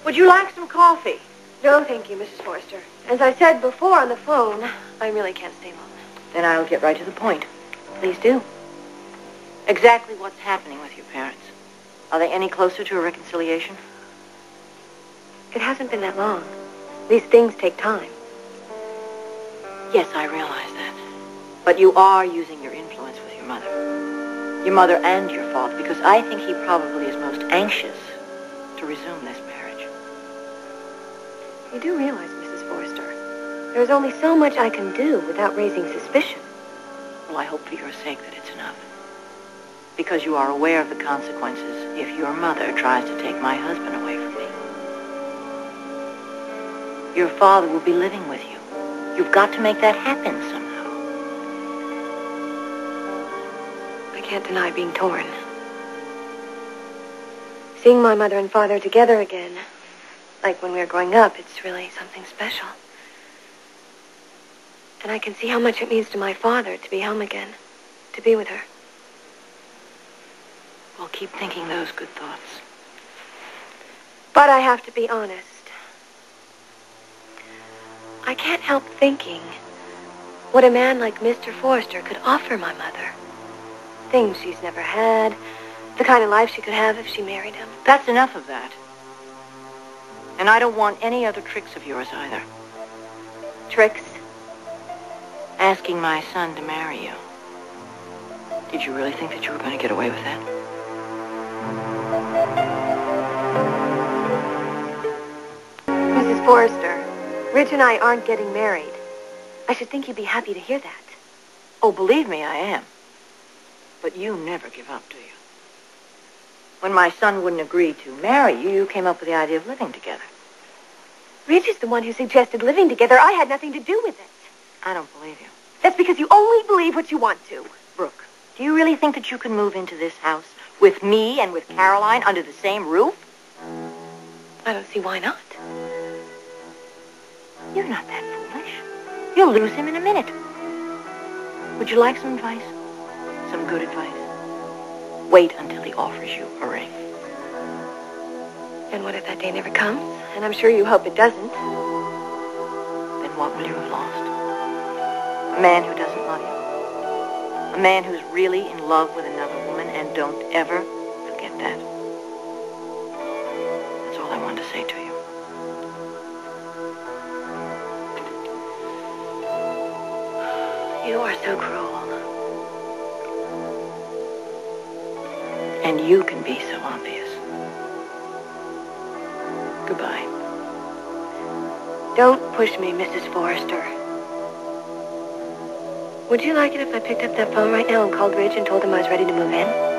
Would you like some coffee? No, thank you, Mrs. Forrester. As I said before on the phone, I really can't stay long. Then I'll get right to the point. Please do. Exactly what's happening with your parents? Are they any closer to a reconciliation? It hasn't been that long. These things take time. Yes, I realize that. But you are using your influence with your mother. Your mother and your father, because I think he probably is most anxious to resume this marriage. You do realize, Mrs. Forrester, there is only so much I can do without raising suspicion. Well, I hope for your sake that it's enough. Because you are aware of the consequences if your mother tries to take my husband away from me. Your father will be living with you. You've got to make that happen somehow. I can't deny being torn. Seeing my mother and father together again, like when we were growing up, it's really something special. And I can see how much it means to my father to be home again, to be with her. Well, keep thinking those good thoughts. But I have to be honest. I can't help thinking what a man like Mr. Forrester could offer my mother. Things she's never had, the kind of life she could have if she married him. That's enough of that. And I don't want any other tricks of yours either. Tricks? Asking my son to marry you. Did you really think that you were going to get away with that? Mrs. Forrester, Rich and I aren't getting married. I should think you'd be happy to hear that. Oh, believe me, I am. But you never give up, do you? When my son wouldn't agree to marry you, you came up with the idea of living together. Rich is the one who suggested living together. I had nothing to do with it. I don't believe you. That's because you only believe what you want to. Brooke, do you really think that you can move into this house with me and with Caroline under the same roof? I don't see why not. You're not that foolish. You'll lose him in a minute. Would you like some advice? Some good advice? Wait until he offers you a ring. And what if that day never comes? And I'm sure you hope it doesn't. Then what will you have lost? A man who doesn't love you? A man who's really in love with another woman, and don't ever forget that. That's all I wanted to say to you. You are so cruel. And you can be so obvious. Goodbye. Don't push me, Mrs. Forrester. Would you like it if I picked up that phone right now and called Ridge and told him I was ready to move in?